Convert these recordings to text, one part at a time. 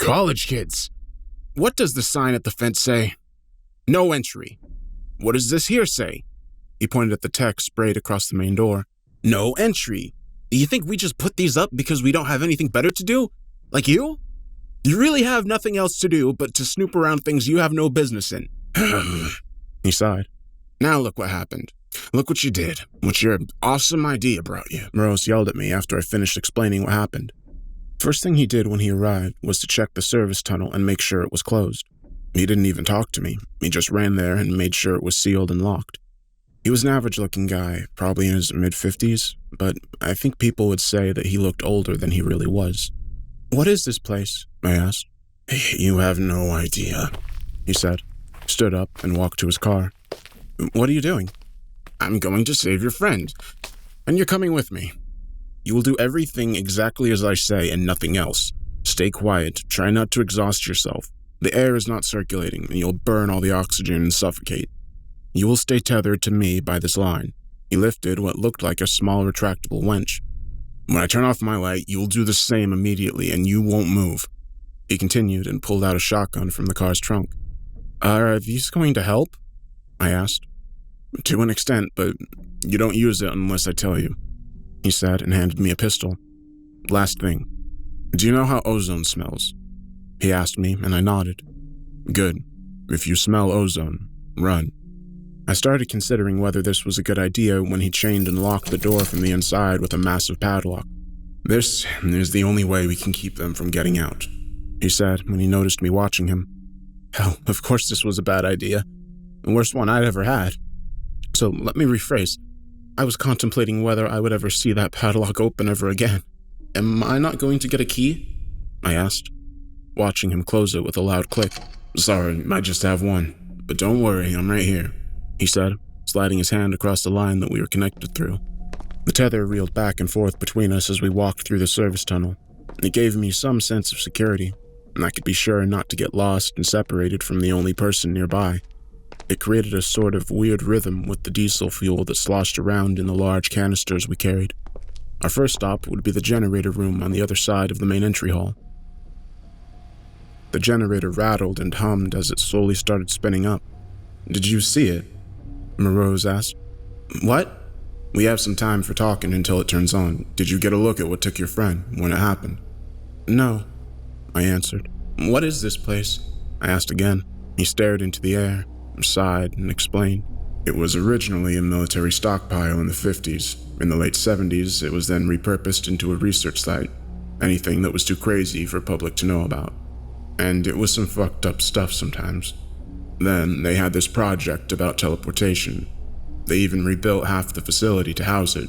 College kids. What does the sign at the fence say? No entry. What does this here say? He pointed at the text sprayed across the main door. No entry. Do you think we just put these up because we don't have anything better to do? Like you? You really have nothing else to do but to snoop around things you have no business in. He sighed. Now look what happened. Look what you did. What your awesome idea brought you. Morose yelled at me after I finished explaining what happened. First thing he did when he arrived was to check the service tunnel and make sure it was closed. He didn't even talk to me. He just ran there and made sure it was sealed and locked. He was an average-looking guy, probably in his mid-50s, but I think people would say that he looked older than he really was. What is this place? I asked. You have no idea, he said, stood up and walked to his car. What are you doing? I'm going to save your friend, and you're coming with me. You will do everything exactly as I say and nothing else. Stay quiet, try not to exhaust yourself. The air is not circulating, and you'll burn all the oxygen and suffocate. You will stay tethered to me by this line. He lifted what looked like a small retractable winch. When I turn off my light, you will do the same immediately, and you won't move. He continued and pulled out a shotgun from the car's trunk. Are these going to help? I asked. To an extent, but you don't use it unless I tell you, he said and handed me a pistol. Last thing. Do you know how ozone smells? He asked me, and I nodded. Good. If you smell ozone, run. I started considering whether this was a good idea when he chained and locked the door from the inside with a massive padlock. This is the only way we can keep them from getting out, he said when he noticed me watching him. Hell, of course this was a bad idea. The worst one I'd ever had. So let me rephrase. I was contemplating whether I would ever see that padlock open ever again. Am I not going to get a key? I asked, watching him close it with a loud click. Sorry, I just have one. But don't worry, I'm right here, he said, sliding his hand across the line that we were connected through. The tether reeled back and forth between us as we walked through the service tunnel. It gave me some sense of security, and I could be sure not to get lost and separated from the only person nearby. It created a sort of weird rhythm with the diesel fuel that sloshed around in the large canisters we carried. Our first stop would be the generator room on the other side of the main entry hall. The generator rattled and hummed as it slowly started spinning up. Did you see it? Morose asked. What? We have some time for talking until it turns on. Did you get a look at what took your friend when it happened? No, I answered. What is this place? I asked again. He stared into the air, sighed, and explained. It was originally a military stockpile in the 50s. In the late 70s, it was then repurposed into a research site. Anything that was too crazy for public to know about. And it was some fucked up stuff sometimes. Then they had this project about teleportation. They even rebuilt half the facility to house it.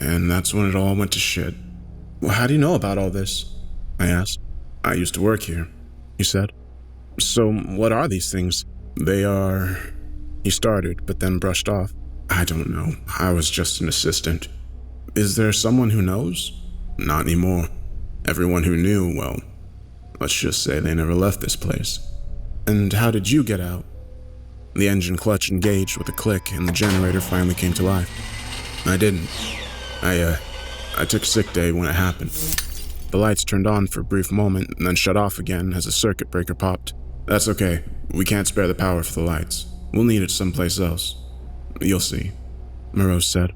And that's when it all went to shit. Well, how do you know about all this? I asked. I used to work here, he said. So what are these things? They are... He started, but then brushed off. I don't know. I was just an assistant. Is there someone who knows? Not anymore. Everyone who knew, well, let's just say they never left this place. And how did you get out? The engine clutch engaged with a click and the generator finally came to life. I didn't. I took sick day when it happened. The lights turned on for a brief moment and then shut off again as a circuit breaker popped. That's okay. We can't spare the power for the lights. We'll need it someplace else. You'll see, Morose said.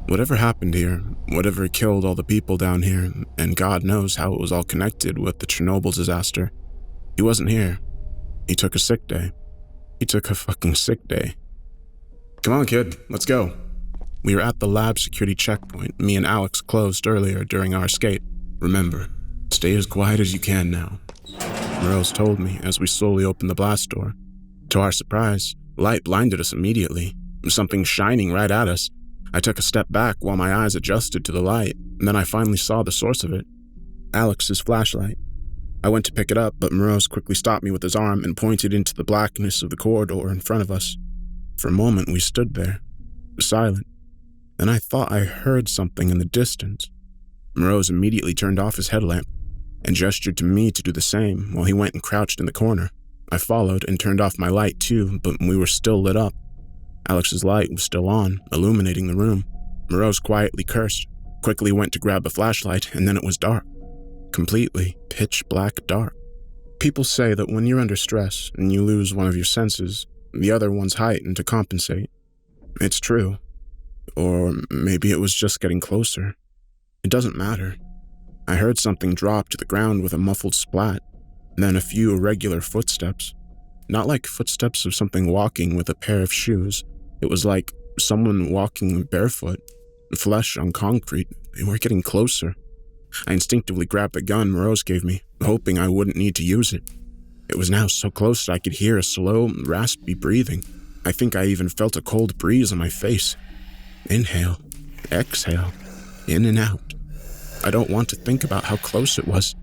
Whatever happened here, whatever killed all the people down here, and God knows how it was all connected with the Chernobyl disaster, he wasn't here. He took a sick day. He took a fucking sick day. Come on, kid, let's go. We were at the lab security checkpoint me and Alex closed earlier during our escape. Remember, stay as quiet as you can now, Morose told me as we slowly opened the blast door. To our surprise, light blinded us immediately. Something shining right at us. I took a step back while my eyes adjusted to the light, and then I finally saw the source of it. Alex's flashlight. I went to pick it up, but Morose quickly stopped me with his arm and pointed into the blackness of the corridor in front of us. For a moment, we stood there, silent. Then I thought I heard something in the distance. Morose immediately turned off his headlamp and gestured to me to do the same while he went and crouched in the corner. I followed and turned off my light too, but we were still lit up. Alex's light was still on, illuminating the room. Morose quietly cursed, quickly went to grab a flashlight, and then it was dark. Completely pitch black dark. People say that when you're under stress and you lose one of your senses, the other one's heightened to compensate. It's true. Or maybe it was just getting closer. It doesn't matter. I heard something drop to the ground with a muffled splat, then a few irregular footsteps. Not like footsteps of something walking with a pair of shoes. It was like someone walking barefoot, flesh on concrete. They were getting closer. I instinctively grabbed the gun Rose gave me, hoping I wouldn't need to use it. It was now so close that I could hear a slow, raspy breathing. I think I even felt a cold breeze on my face. Inhale, exhale, in and out. I don't want to think about how close it was.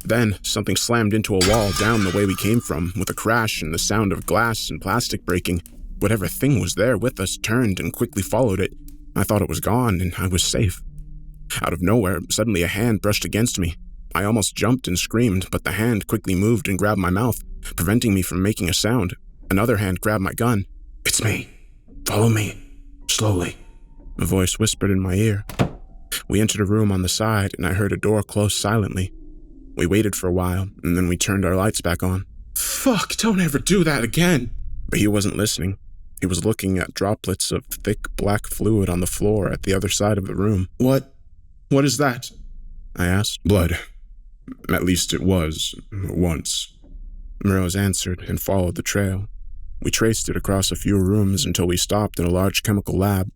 Then, something slammed into a wall down the way we came from, with a crash and the sound of glass and plastic breaking. Whatever thing was there with us turned and quickly followed it. I thought it was gone and I was safe. Out of nowhere, suddenly a hand brushed against me. I almost jumped and screamed, but the hand quickly moved and grabbed my mouth, preventing me from making a sound. Another hand grabbed my gun. "It's me. Follow me. Slowly," a voice whispered in my ear. We entered a room on the side, and I heard a door close silently. We waited for a while, and then we turned our lights back on. "Fuck, don't ever do that again." But he wasn't listening. He was looking at droplets of thick black fluid on the floor at the other side of the room. What is that?" I asked. "Blood. At least it was, once," Rose answered and followed the trail. We traced it across a few rooms until we stopped in a large chemical lab.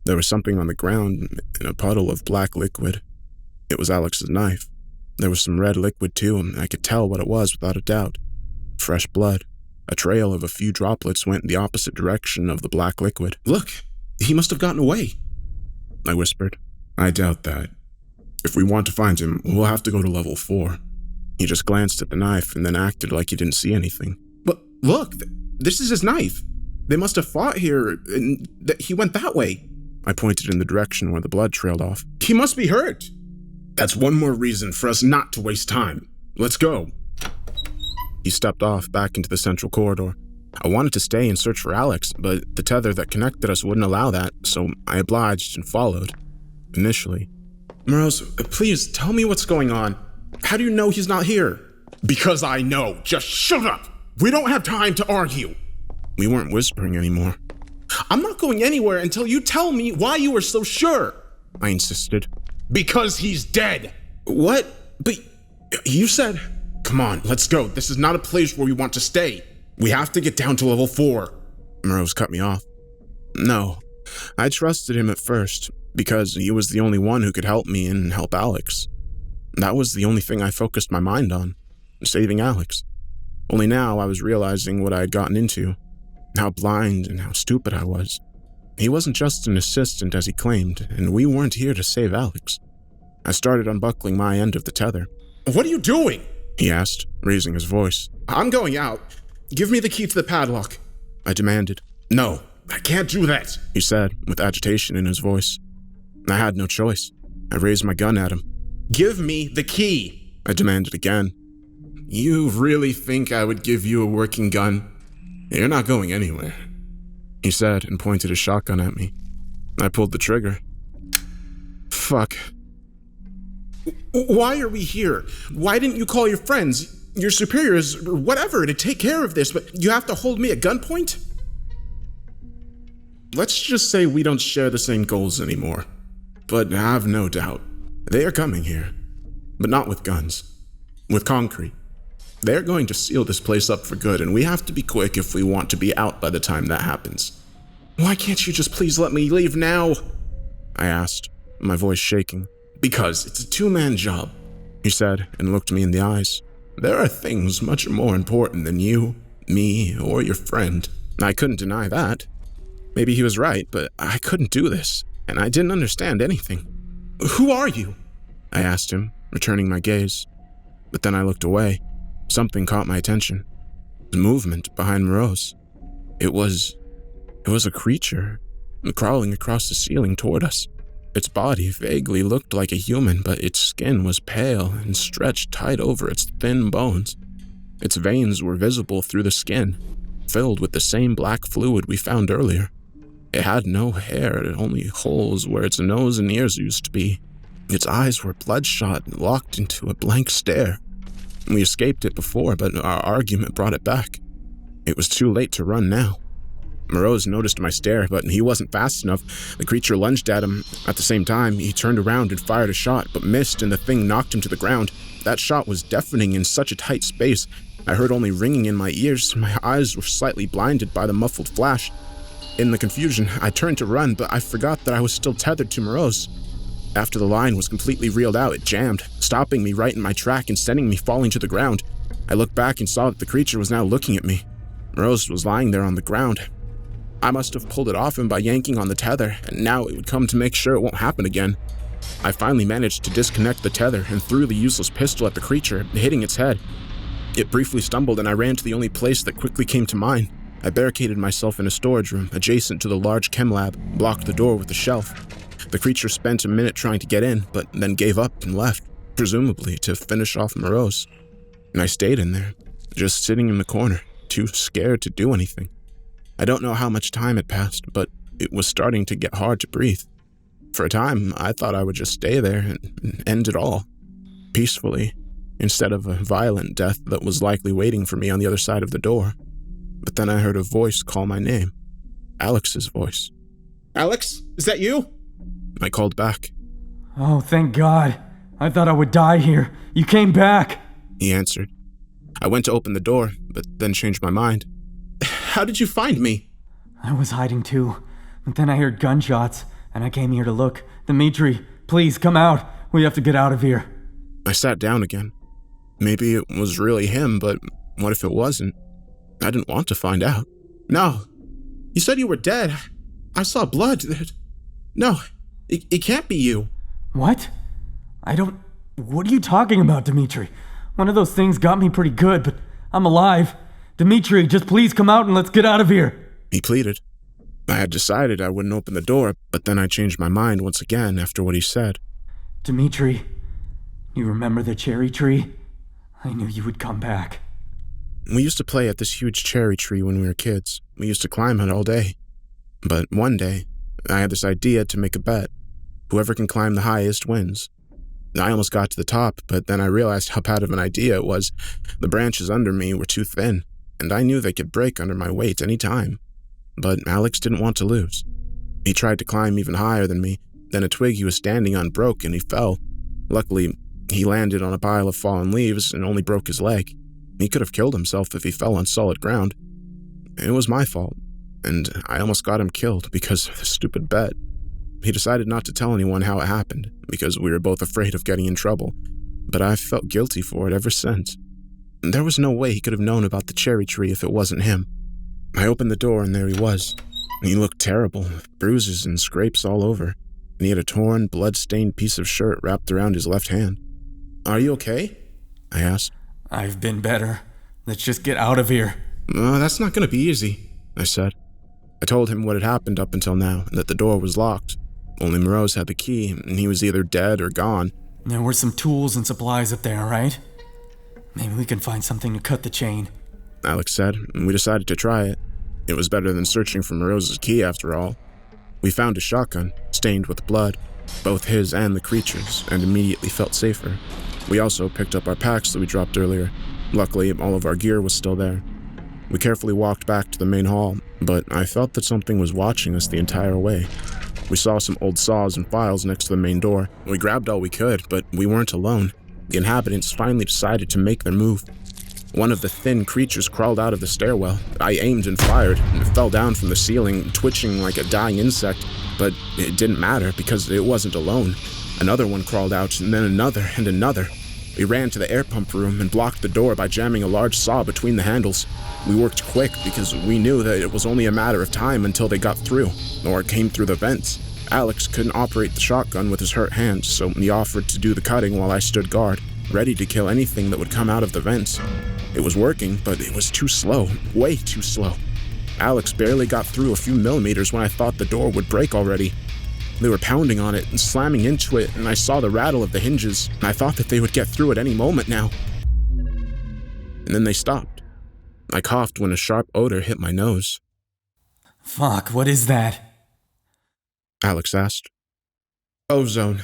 There was something on the ground in a puddle of black liquid. It was Alex's knife. There was some red liquid too, and I could tell what it was without a doubt. Fresh blood. A trail of a few droplets went in the opposite direction of the black liquid. "Look, he must have gotten away," I whispered. "I doubt that. If we want to find him, we'll have to go to level 4. He just glanced at the knife and then acted like he didn't see anything. "But look, this is his knife. They must have fought here, and he went that way." I pointed in the direction where the blood trailed off. "He must be hurt." "That's one more reason for us not to waste time. Let's go." He stepped off back into the central corridor. I wanted to stay and search for Alex, but the tether that connected us wouldn't allow that, so I obliged and followed. Initially. "Rose, please tell me what's going on. How do you know he's not here?" "Because I know. Just shut up. We don't have time to argue." We weren't whispering anymore. "I'm not going anywhere until you tell me why you are so sure," I insisted. "Because he's dead." "What? But you said..." "Come on, let's go. This is not a place where we want to stay. We have to get down to level 4. Rose cut me off. No, I trusted him at first, because he was the only one who could help me and help Alex. That was the only thing I focused my mind on, saving Alex. Only now I was realizing what I had gotten into, how blind and how stupid I was. He wasn't just an assistant as he claimed, and we weren't here to save Alex. I started unbuckling my end of the tether. "What are you doing?" he asked, raising his voice. "I'm going out. Give me the key to the padlock," I demanded. "No, I can't do that," he said, with agitation in his voice. I had no choice. I raised my gun at him. "Give me the key," I demanded again. "You really think I would give you a working gun? You're not going anywhere," he said and pointed his shotgun at me. I pulled the trigger. Fuck. "Why are we here? Why didn't you call your friends, your superiors, or whatever, to take care of this, but you have to hold me at gunpoint?" "Let's just say we don't share the same goals anymore. But have no doubt, they are coming here. But not with guns. With concrete. They're going to seal this place up for good, and we have to be quick if we want to be out by the time that happens." "Why can't you just please let me leave now?" I asked, my voice shaking. "Because it's a two-man job," he said and looked me in the eyes. "There are things much more important than you, me, or your friend." I couldn't deny that. Maybe he was right, but I couldn't do this, and I didn't understand anything. "Who are you?" I asked him, returning my gaze. But then I looked away. Something caught my attention. The movement behind Rose. It was a creature, crawling across the ceiling toward us. Its body vaguely looked like a human, but its skin was pale and stretched tight over its thin bones. Its veins were visible through the skin, filled with the same black fluid we found earlier. It had no hair, only holes where its nose and ears used to be. Its eyes were bloodshot and locked into a blank stare. We escaped it before, but our argument brought it back. It was too late to run now. Morose noticed my stare, but he wasn't fast enough. The creature lunged at him. At the same time, he turned around and fired a shot, but missed, and the thing knocked him to the ground. That shot was deafening in such a tight space. I heard only ringing in my ears. My eyes were slightly blinded by the muffled flash. In the confusion, I turned to run, but I forgot that I was still tethered to Morose. After the line was completely reeled out, it jammed, stopping me right in my track and sending me falling to the ground. I looked back and saw that the creature was now looking at me. Morose was lying there on the ground. I must have pulled it off him by yanking on the tether, and now it would come to make sure it won't happen again. I finally managed to disconnect the tether and threw the useless pistol at the creature, hitting its head. It briefly stumbled, and I ran to the only place that quickly came to mind. I barricaded myself in a storage room adjacent to the large chem lab, blocked the door with a shelf. The creature spent a minute trying to get in, but then gave up and left, presumably to finish off Morose. And I stayed in there, just sitting in the corner, too scared to do anything. I don't know how much time had passed, but it was starting to get hard to breathe. For a time, I thought I would just stay there and end it all, peacefully, instead of a violent death that was likely waiting for me on the other side of the door. But then I heard a voice call my name. Alex's voice. "Alex, is that you?" I called back. "Oh, thank God. I thought I would die here. You came back," he answered. I went to open the door, but then changed my mind. "How did you find me?" "I was hiding too, but then I heard gunshots, and I came here to look. Dimitri, please come out. We have to get out of here." I sat down again. Maybe it was really him, but what if it wasn't? I didn't want to find out. "No. You said you were dead. I saw blood. No, it can't be you." "What? What are you talking about, Dimitri? One of those things got me pretty good, but I'm alive. Dimitri, just please come out and let's get out of here," he pleaded. I had decided I wouldn't open the door, but then I changed my mind once again after what he said. "Dimitri, you remember the cherry tree? I knew you would come back." We used to play at this huge cherry tree when we were kids. We used to climb it all day. But one day, I had this idea to make a bet. Whoever can climb the highest wins. I almost got to the top, but then I realized how bad of an idea it was. The branches under me were too thin, and I knew they could break under my weight any time. But Alex didn't want to lose. He tried to climb even higher than me. Then a twig he was standing on broke and he fell. Luckily, he landed on a pile of fallen leaves and only broke his leg. He could have killed himself if he fell on solid ground. It was my fault, and I almost got him killed because of the stupid bet. He decided not to tell anyone how it happened, because we were both afraid of getting in trouble, but I've felt guilty for it ever since. There was no way he could have known about the cherry tree if it wasn't him. I opened the door and there he was. He looked terrible, with bruises and scrapes all over, and he had a torn, blood-stained piece of shirt wrapped around his left hand. "Are you okay?" I asked. "I've been better. Let's just get out of here." That's not going to be easy," I said. I told him what had happened up until now, and that the door was locked. Only Morose had the key, and he was either dead or gone. "There were some tools and supplies up there, right? Maybe we can find something to cut the chain," Alex said, and we decided to try it. It was better than searching for Morose's key after all. We found a shotgun, stained with blood, both his and the creature's, and immediately felt safer. We also picked up our packs that we dropped earlier. Luckily, all of our gear was still there. We carefully walked back to the main hall, but I felt that something was watching us the entire way. We saw some old saws and files next to the main door. We grabbed all we could, but we weren't alone. The inhabitants finally decided to make their move. One of the thin creatures crawled out of the stairwell. I aimed and fired, and it fell down from the ceiling, twitching like a dying insect, but it didn't matter because it wasn't alone. Another one crawled out, and then another and another. We ran to the air pump room and blocked the door by jamming a large saw between the handles. We worked quick because we knew that it was only a matter of time until they got through, or came through the vents. Alex couldn't operate the shotgun with his hurt hand, so he offered to do the cutting while I stood guard, ready to kill anything that would come out of the vents. It was working, but it was too slow, way too slow. Alex barely got through a few millimeters when I thought the door would break already. They were pounding on it and slamming into it, and I saw the rattle of the hinges. I thought that they would get through at any moment now. And then they stopped. I coughed when a sharp odor hit my nose. "Fuck, what is that?" Alex asked. "Ozone,"